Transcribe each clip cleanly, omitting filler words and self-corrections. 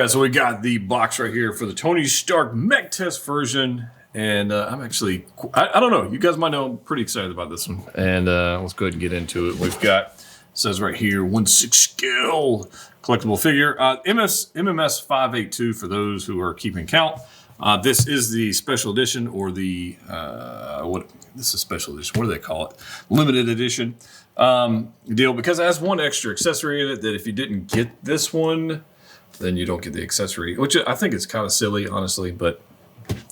Alright, so we got the box right here for the Tony Stark Mech Test version. And I'm actually, I don't know, you guys might know I'm pretty excited about this one. And let's go ahead and get into it. We've got, it says right here, 1/6 scale collectible figure. MMS 582 for those who are keeping count. This is the special edition, or the, this is special edition, what do they call it? Limited edition deal, because it has one extra accessory in it that if you didn't get this one, then you don't get the accessory, which I think is kind of silly, honestly, but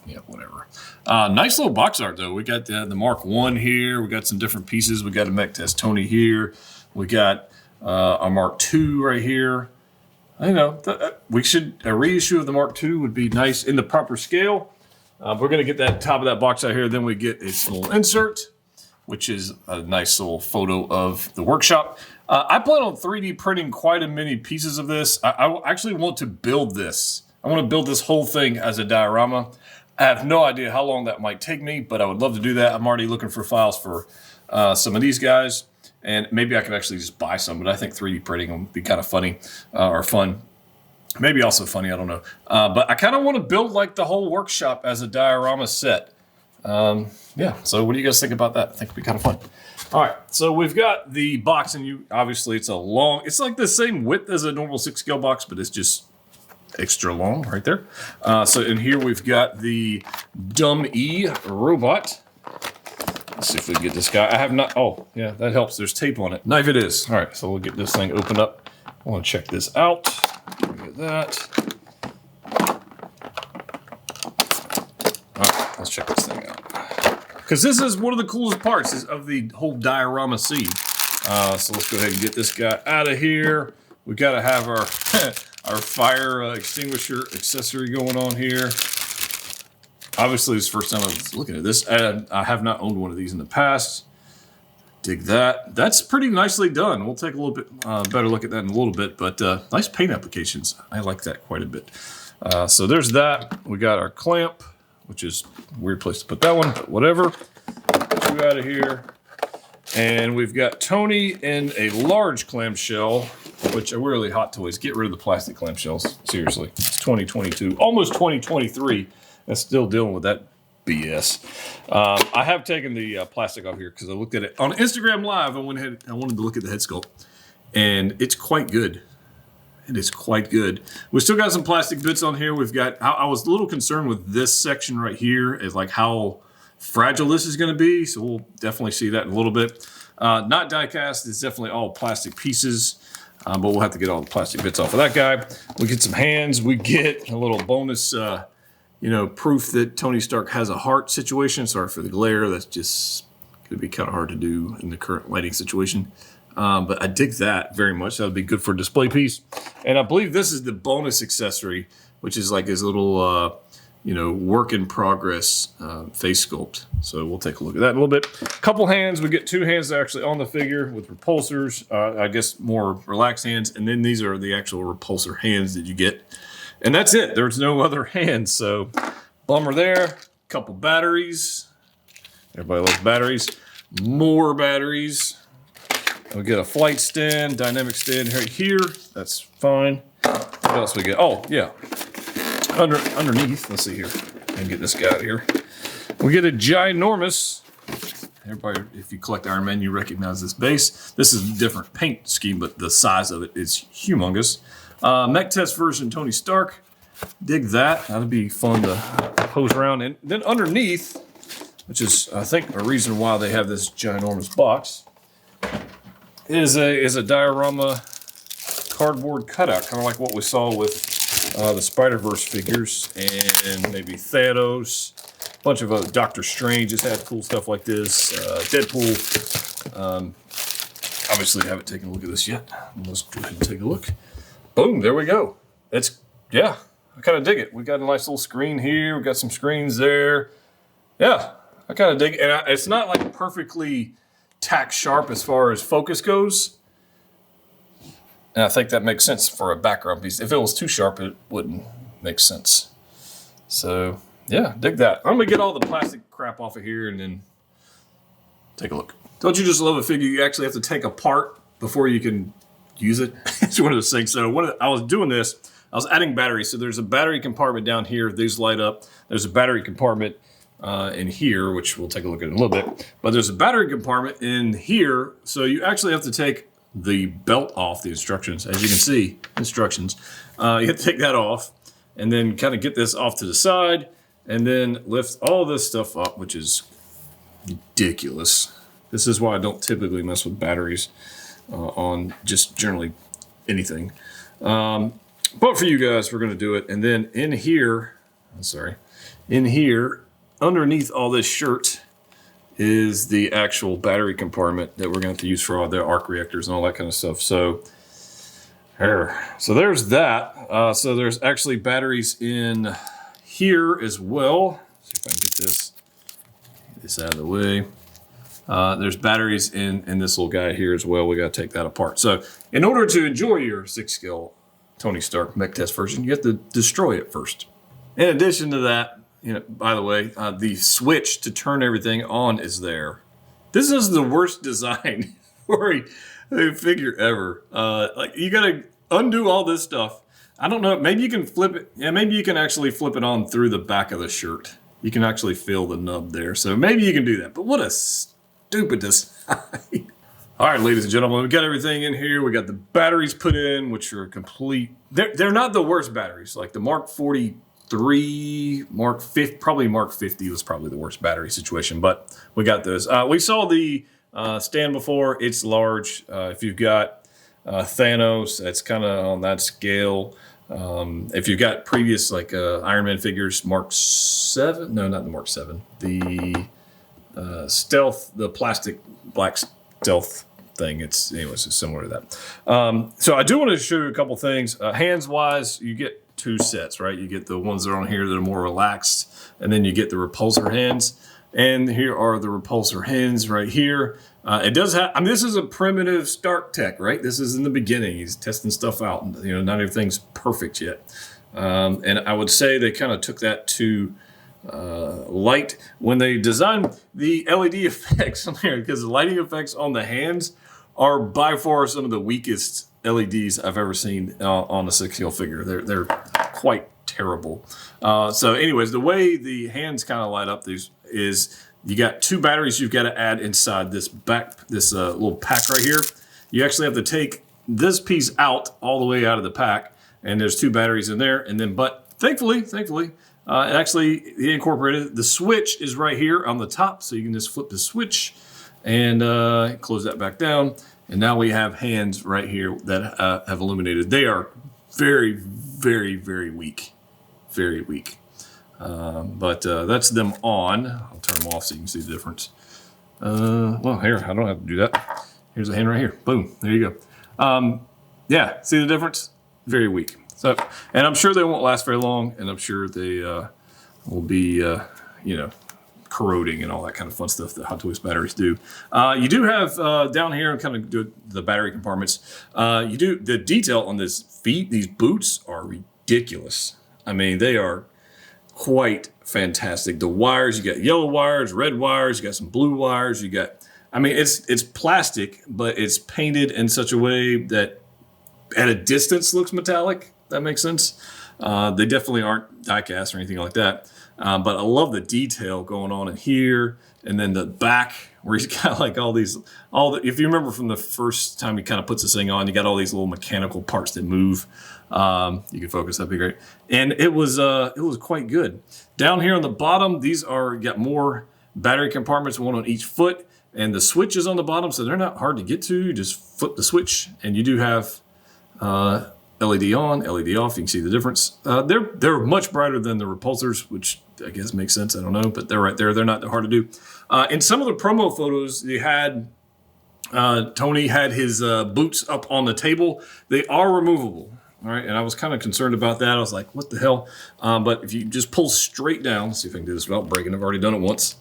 yeah, whatever. Nice little box art, though. We got the Mark 1 here. We got some different pieces. We got a Mech Test Tony here. We got a Mark 2 right here. I know a reissue of the Mark II would be nice in the proper scale. We're going to get that top of that box out here. Then we get a little insert, which is a nice little photo of the workshop. I plan on 3D printing quite a many pieces of this. I actually want to build this. I want to build this whole thing as a diorama. I have no idea how long that might take me, but I would love to do that. I'm already looking for files for some of these guys, and maybe I could actually just buy some, but I think 3D printing would be kind of funny or fun. Maybe also funny, I don't know. But I kind of want to build like the whole workshop as a diorama set. Yeah, so what do you guys think about that? I think it'd be kind of fun. All right, so we've got the box, and obviously it's it's like the same width as a normal 6 scale box, but it's just extra long right there. So in here we've got the Dumb E robot. Let's see if we can get this guy. I have not, oh yeah, that helps. There's tape on it. Knife it is. All right, so we'll get this thing opened up. I want to check this out. Look at that. All right, let's check this thing out. Because this is one of the coolest parts of the whole diorama scene. So let's go ahead and get this guy out of here. We got to have our our fire extinguisher accessory going on here. Obviously, it's the first time I was looking at this. I have not owned one of these in the past. Dig that. That's pretty nicely done. We'll take a little bit better look at that in a little bit, but nice paint applications. I like that quite a bit. So there's that. We got our clamp, which is a weird place to put that one, but whatever. Get you out of here. And we've got Tony in a large clamshell, which are really Hot Toys. Get rid of the plastic clamshells. Seriously. It's 2022, almost 2023, and still dealing with that BS. I have taken the plastic off here because I looked at it on Instagram Live. I wanted to look at the head sculpt, and it's quite good. It is quite good. We still got some plastic bits on here. We've got, I was a little concerned with this section right here, is like how fragile this is going to be. So we'll definitely see that in a little bit. Not die cast. It's definitely all plastic pieces, but we'll have to get all the plastic bits off of that guy. We get some hands. We get a little bonus, proof that Tony Stark has a heart situation. Sorry for the glare. That's just going to be kind of hard to do in the current lighting situation. But I dig that very much. That would be good for a display piece. And I believe this is the bonus accessory, which is like his little, work in progress face sculpt. So we'll take a look at that in a little bit. Couple hands. We get 2 hands actually on the figure with repulsors. I guess more relaxed hands. And then these are the actual repulsor hands that you get. And that's it. There's no other hands. So bummer there. Couple batteries. Everybody loves batteries. More batteries. We get a flight stand, dynamic stand right here. That's fine. What else we get? Oh, yeah. Underneath, let's see here. And get this guy out of here. We get a ginormous, everybody, if you collect Iron Man, you recognize this base. This is a different paint scheme, but the size of it is humongous. Mech Test version Tony Stark. Dig that. That'd be fun to pose around. And then underneath, which is, I think, a reason why they have this ginormous box, is a diorama cardboard cutout, kind of like what we saw with the Spider-Verse figures, and maybe Thanos. A bunch of Doctor Strange has had cool stuff like this. Deadpool. Obviously, I haven't taken a look at this yet. Let's go ahead and take a look. Boom, there we go. Yeah, I kind of dig it. We got a nice little screen here. We got some screens there. Yeah, I kind of dig it. And it's not like perfectly tack sharp as far as focus goes. And I think that makes sense for a background piece. If it was too sharp, it wouldn't make sense. So, yeah, dig that. I'm going to get all the plastic crap off of here and then take a look. Don't you just love a figure you actually have to take apart before you can use it? It's one of those things. So I was doing this. I was adding batteries. So there's a battery compartment down here. These light up. There's a battery compartment in here, which we'll take a look at in a little bit. But there's a battery compartment in here. So you actually have to take the belt off the instructions. As you can see, instructions. You have to take that off and then kind of get this off to the side and then lift all this stuff up, which is ridiculous. This is why I don't typically mess with batteries on just generally anything. But for you guys, we're going to do it. And then in here, underneath all this shirt is the actual battery compartment that we're going to have to use for all the arc reactors and all that kind of stuff. So there's that. So there's actually batteries in here as well. See if I can get this out of the way. There's batteries in this little guy here as well. We got to take that apart. So in order to enjoy your 6-scale Tony Stark mech test version, you have to destroy it first. In addition to that, by the way, the switch to turn everything on is there. This is the worst design for a figure ever. Like, you got to undo all this stuff. I don't know. Maybe you can flip it. Yeah, maybe you can actually flip it on through the back of the shirt. You can actually feel the nub there. So maybe you can do that. But what a stupid design. All right, ladies and gentlemen, we got everything in here. We got the batteries put in, which are complete. They're not the worst batteries. Like the Mark 43, Mark 50, probably Mark 50 was probably the worst battery situation, but we got those. We saw the stand before. It's large. If you've got Thanos, that's kind of on that scale. If you've got previous like Iron Man figures, Mark 7, no, not the Mark 7, the stealth, the plastic black stealth thing. It's similar to that. So I do want to show you a couple things. Hands wise, you get 2 sets, right? You get the ones that are on here that are more relaxed, and then you get the repulsor hands. And here are the repulsor hands right here. It does have, I mean, this is a primitive Stark tech, right? This is in the beginning. He's testing stuff out. Not everything's perfect yet. And I would say they kind of took that to light when they designed the LED effects on there, because the lighting effects on the hands are by far some of the weakest LEDs I've ever seen on a 6-scale figure. They're quite terrible. So anyways, the way the hands kind of light up these is you got 2 batteries you've got to add inside this little pack right here. You actually have to take this piece out all the way out of the pack, and there's 2 batteries in there. And then, but thankfully, actually he incorporated the switch is right here on the top, so you can just flip the switch and close that back down. And now we have hands right here that have illuminated. They are very, very, very weak. Very weak. But that's them on. I'll turn them off so you can see the difference. Well, here, I don't have to do that. Here's a hand right here. Boom. There you go. Yeah, see the difference? Very weak. So, and I'm sure they won't last very long, and I'm sure they will be, corroding and all that kind of fun stuff that Hot Toys batteries do. You do have down here, kind of do the battery compartments. You do the detail on this feet. These boots are ridiculous. I mean, they are quite fantastic. The wires, you got yellow wires, red wires, you got some blue wires. You got, I mean, it's plastic, but it's painted in such a way that at a distance looks metallic. That makes sense. They definitely aren't die cast or anything like that. But I love the detail going on in here, and then the back where he's got like if you remember from the first time he kind of puts this thing on, you got all these little mechanical parts that move. You can focus, that'd be great. And it was quite good. Down here on the bottom, these got more battery compartments, one on each foot, and the switch is on the bottom, so they're not hard to get to. You just flip the switch, and you do have LED on, LED off. You can see the difference. They're much brighter than the repulsors, which I guess makes sense. I don't know, but they're right there. They're not that hard to do. In some of the promo photos, you had Tony had his boots up on the table. They are removable. All right, and I was kind of concerned about that. I was like, what the hell? But if you just pull straight down, let's see if I can do this without breaking. I've already done it once.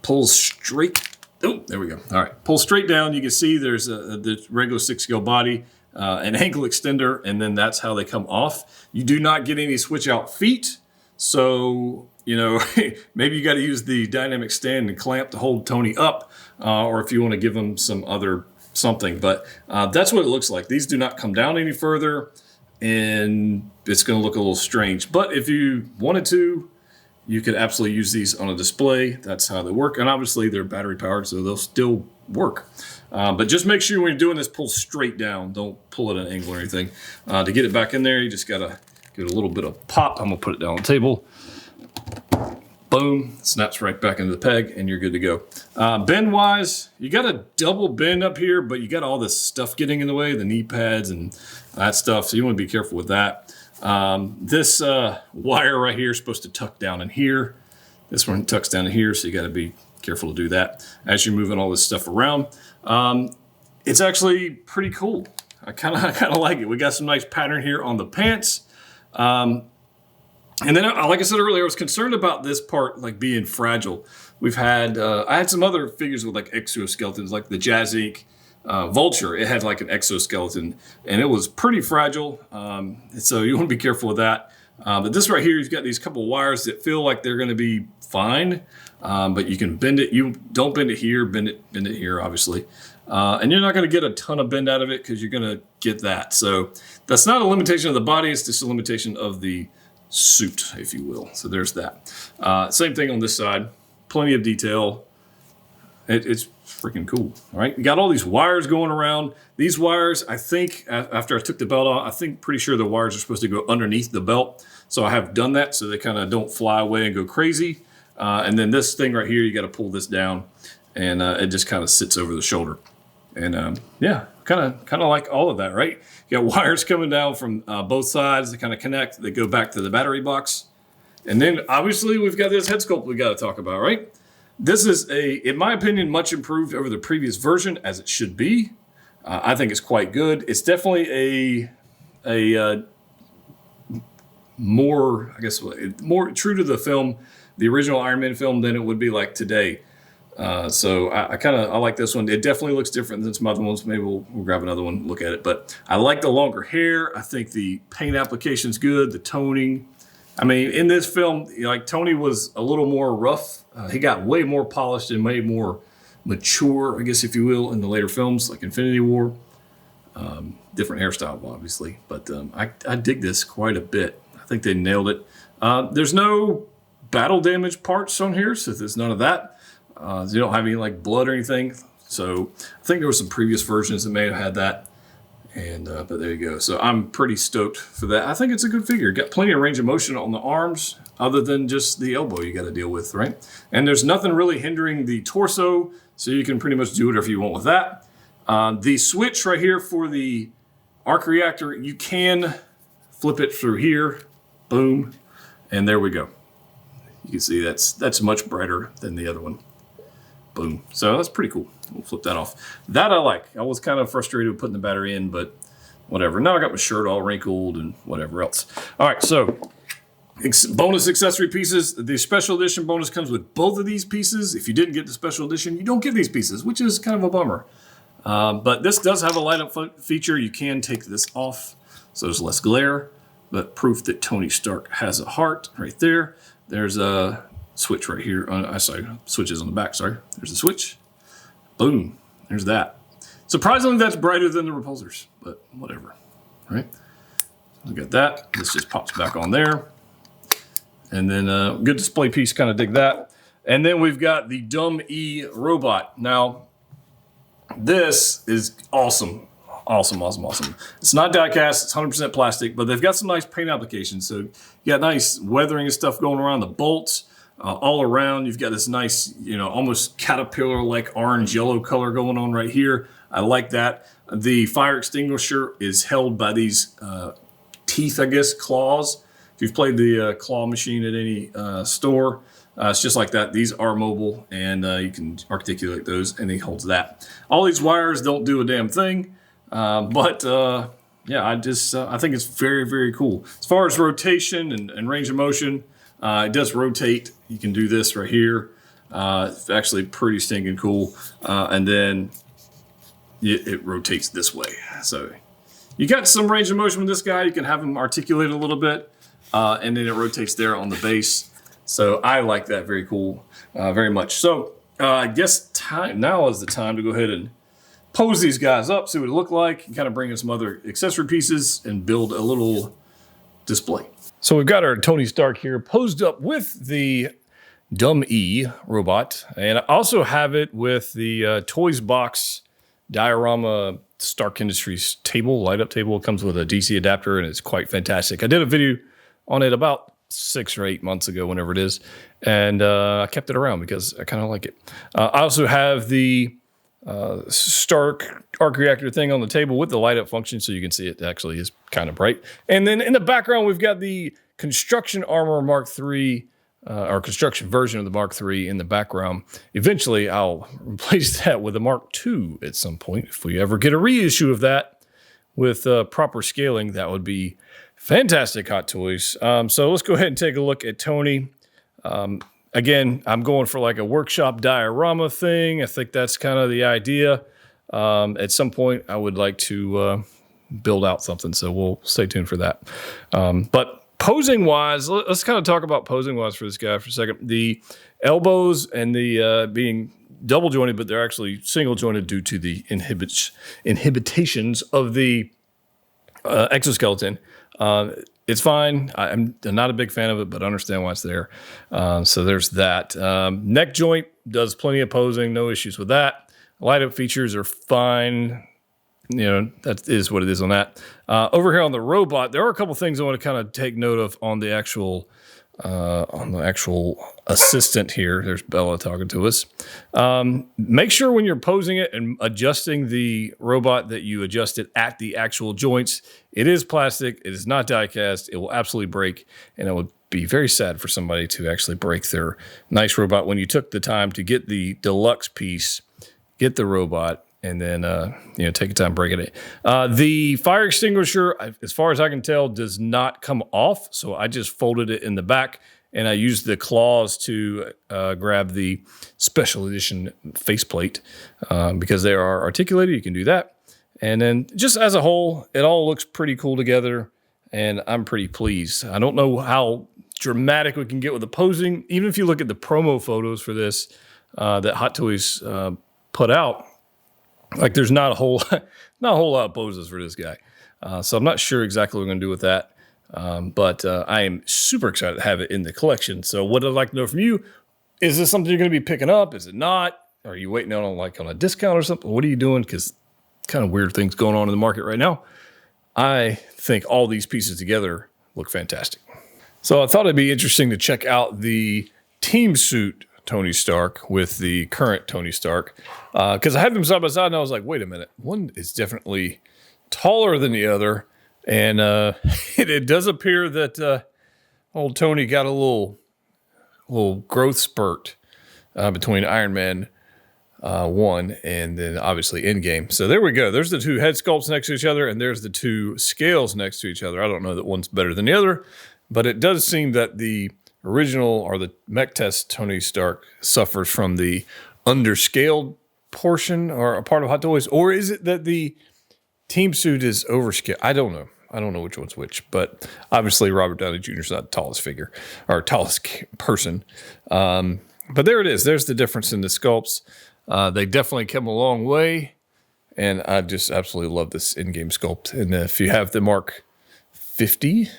Pull straight. Oh, there we go. All right, pull straight down. You can see there's the regular 6-scale body. An ankle extender, and then that's how they come off. You do not get any switch out feet, so maybe you got to use the dynamic stand and clamp to hold Tony up, or if you want to give him some other something. But that's what it looks like. These do not come down any further. and it's going to look a little strange. But if you wanted to, you could absolutely use these on a display. That's how they work. And obviously they're battery powered, so they'll still work. But just make sure when you're doing this, pull straight down. Don't pull it at an angle or anything. To get it back in there, you just got to give it a little bit of pop. I'm going to put it down on the table. Boom, snaps right back into the peg, and you're good to go. Bend wise, you got a double bend up here, but you got all this stuff getting in the way, the knee pads and that stuff, so you want to be careful with that. This wire right here is supposed to tuck down in here. This one tucks down in here, so you got to be careful to do that as you're moving all this stuff around. It's actually pretty cool. I kind of like it. We got some nice pattern here on the pants. And then, like I said earlier, I was concerned about this part like being fragile. We've had, I had some other figures with like exoskeletons, like the Jazz Inc. Vulture. It had like an exoskeleton, and it was pretty fragile. So you want to be careful with that. But this right here, you've got these couple wires that feel like they're going to be fine, but you can bend it. You don't bend it here, bend it here, obviously. And you're not going to get a ton of bend out of it because you're going to get that. So that's not a limitation of the body. It's just a limitation of the suit, if you will. So there's that. Same thing on this side. Plenty of detail. It's freaking cool. All right, you got all these wires going around. These wires, I think, after I took the belt off, pretty sure the wires are supposed to go underneath the belt. So I have done that so they kind of don't fly away and go crazy. And then this thing right here, you got to pull this down, and it just kind of sits over the shoulder. And yeah, kind of like all of that, right? You got wires coming down from both sides that kind of connect. They go back to the battery box. And then obviously we've got this head sculpt we got to talk about, right? This is in my opinion, much improved over the previous version, as it should be. I think it's quite good. It's definitely a more, I guess, more true to the film, the original Iron Man film, than it would be like today. So I like this one. It definitely looks different than some other ones. Maybe we'll grab another one, look at it. But I like the longer hair. I think the paint application's good. The toning. I mean, in this film, like Tony was a little more rough. He got way more polished and way more mature, I guess, if you will, in the later films, like Infinity War. Different hairstyle, obviously. But I dig this quite a bit. I think they nailed it. There's no battle damage parts on here, so there's none of that. You don't have any like blood or anything. So I think there were some previous versions that may have had that. And but there you go. So I'm pretty stoked for that. I think it's a good figure. Got plenty of range of motion on the arms, other than just the elbow you got to deal with, right? And there's nothing really hindering the torso, so you can pretty much do whatever you want with that. The switch right here for the arc reactor, you can flip it through here. Boom. And there we go. You can see that's much brighter than the other one. Boom. So that's pretty cool. We'll flip that off. That I like. I was kind of frustrated with putting the battery in, but whatever. Now I got my shirt all wrinkled and whatever else. All right, so bonus accessory pieces. The special edition bonus comes with both of these pieces. If you didn't get the special edition, you don't get these pieces, which is kind of a bummer. But this does have a light up feature. You can take this off, so there's less glare, but proof that Tony Stark has a heart right there. There's a switch right here. Sorry, switches on the back. Sorry, there's a switch. Boom. There's that. Surprisingly, that's brighter than the repulsors, but whatever. Right? Look at that. This just pops back on there. And then good display piece. Kind of dig that. And then we've got the Dumb E robot. Now, this is awesome. Awesome. It's not die cast. It's 100% plastic, but they've got some nice paint applications. So you got nice weathering and stuff going around the bolts. All around, you've got this nice, almost caterpillar-like orange-yellow color going on right here. I like that. The fire extinguisher is held by these teeth, I guess, claws. If you've played the claw machine at any store, it's just like that. These are mobile, and you can articulate those, and he holds that. All these wires don't do a damn thing, but yeah, I think it's very, very cool. As far as rotation and range of motion, it does rotate. You can do this right here. It's actually pretty stinking cool. And then it rotates this way. So you got some range of motion with this guy. You can have him articulate a little bit. And then it rotates there on the base. So I like that. Very cool. Very much. So I guess now is the time to go ahead and pose these guys up, see what it look like, and kind of bring in some other accessory pieces and build a little display. So we've got our Tony Stark here posed up with the Dumb E robot, and I also have it with the Toys Box diorama Stark Industries table, light up table. It comes with a DC adapter and it's quite fantastic. I did a video on it about 6 or 8 months ago, whenever it is, and I kept it around because I kind of like it. I also have the Stark arc reactor thing on the table with the light up function, so you can see it actually is kind of bright. And then in the background, we've got the Construction Armor Mark III, or construction version of the Mark III in the background. Eventually, I'll replace that with a Mark II at some point. If we ever get a reissue of that with proper scaling, that would be fantastic, Hot Toys. So let's go ahead and take a look at Tony. Again, I'm going for like a workshop diorama thing. I think that's kind of the idea. At some point, I would like to build out something, so we'll stay tuned for that. But posing wise, let's kind of talk about posing wise for this guy for a second. The elbows and the being double jointed, but they're actually single jointed due to the inhibitations of the exoskeleton. It's fine. I'm not a big fan of it, but I understand why it's there. So there's that. Neck joint does plenty of posing, no issues with that. Light up features are fine. You know, that is what it is on that. Over here on the robot, there are a couple things I want to kind of take note of on the actual assistant here. There's Bella talking to us. Make sure when you're posing it and adjusting the robot that you adjust it at the actual joints. It is plastic. It is not die cast. It will absolutely break, and it would be very sad for somebody to actually break their nice robot when you took the time to get the deluxe piece, get the robot, and then take your time breaking it. The fire extinguisher, as far as I can tell, does not come off. So I just folded it in the back, and I used the claws to grab the special edition faceplate because they are articulated. You can do that. And then just as a whole, it all looks pretty cool together, and I'm pretty pleased. I don't know how dramatic we can get with the posing. Even if you look at the promo photos for this that Hot Toys put out, like there's not a whole lot of poses for this guy. So I'm not sure exactly what we're going to do with that. But I am super excited to have it in the collection. So what I'd like to know from you, is this something you're going to be picking up? Is it not? Are you waiting on a discount or something? What are you doing? Because kind of weird things going on in the market right now. I think all these pieces together look fantastic. So I thought it'd be interesting to check out the team suit Tony Stark with the current Tony Stark, because I had them side by side and I was like, wait a minute, one is definitely taller than the other, and it does appear that old Tony got a little growth spurt between Iron Man 1 and then obviously Endgame. So there we go. There's the two head sculpts next to each other, and there's the two scales next to each other. I don't know that one's better than the other, but it does seem that the original or the mech test Tony Stark suffers from the underscaled portion or a part of Hot Toys, or is it that the team suit is overscaled? I don't know. I don't know which one's which, but obviously Robert Downey Jr. is not the tallest figure or tallest person. But there it is. There's the difference in the sculpts. They definitely come a long way, and I just absolutely love this in-game sculpt. And if you have the Mark 50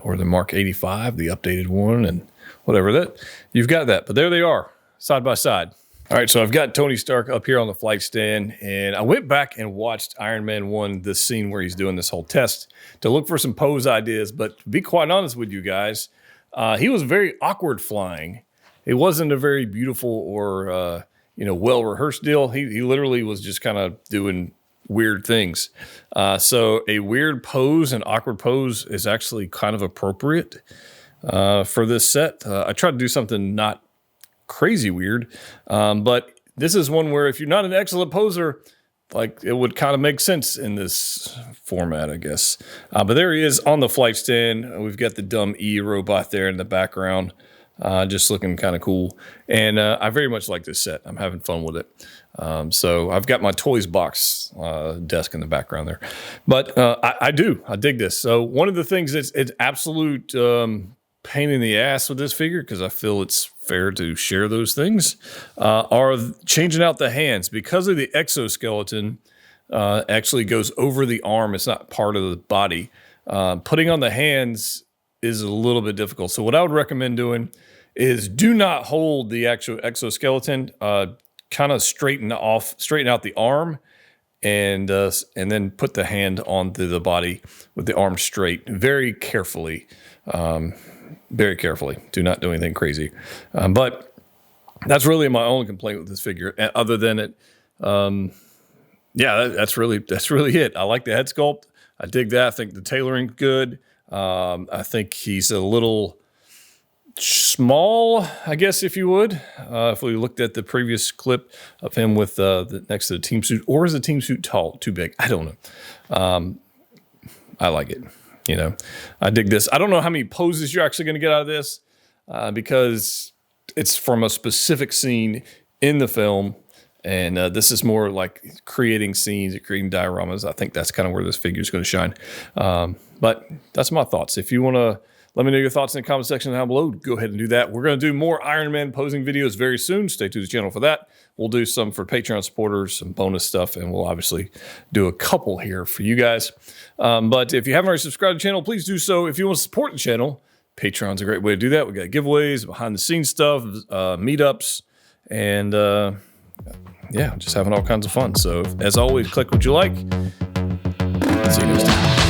or the Mark 85, the updated one, and whatever that, you've got that. But there they are, side by side. All right, so I've got Tony Stark up here on the flight stand, and I went back and watched Iron Man 1, this scene where he's doing this whole test, to look for some pose ideas. But to be quite honest with you guys, he was very awkward flying. It wasn't a very beautiful or well-rehearsed deal. He literally was just kind of doing weird things. So a weird pose, an awkward pose, is actually kind of appropriate for this set. I tried to do something not crazy weird, but this is one where if you're not an excellent poser, like it would kind of make sense in this format, I guess. But there he is on the flight stand. We've got the dumb E robot there in the background. Just looking kind of cool. And I very much like this set. I'm having fun with it. So I've got my Toys box desk in the background there. But I dig this. So one of the things that's it's absolute pain in the ass with this figure, because I feel it's fair to share those things, are changing out the hands. Because of the exoskeleton, actually goes over the arm. It's not part of the body. Putting on the hands is a little bit difficult. So what I would recommend doing is do not hold the actual exoskeleton. Kind of straighten out the arm, and then put the hand onto the body with the arm straight, very carefully. Very carefully. Do not do anything crazy. But that's really my only complaint with this figure. Other than it, yeah, that's really it. I like the head sculpt. I dig that. I think the tailoring's good. I think he's a little small, I guess, if you would. If we looked at the previous clip of him with next to the team suit, or is the team suit too big? I don't know. I like it. You know, I dig this. I don't know how many poses you're actually going to get out of this because it's from a specific scene in the film. And this is more like creating scenes, creating dioramas. I think that's kind of where this figure is going to shine. But that's my thoughts. If you want to let me know your thoughts in the comment section down below, go ahead and do that. We're going to do more Iron Man posing videos very soon. Stay tuned to the channel for that. We'll do some for Patreon supporters, some bonus stuff, and we'll obviously do a couple here for you guys. But if you haven't already subscribed to the channel, please do so. If you want to support the channel, Patreon's a great way to do that. We got giveaways, behind-the-scenes stuff, meetups, and yeah, just having all kinds of fun. So as always, click what you like. See you next time.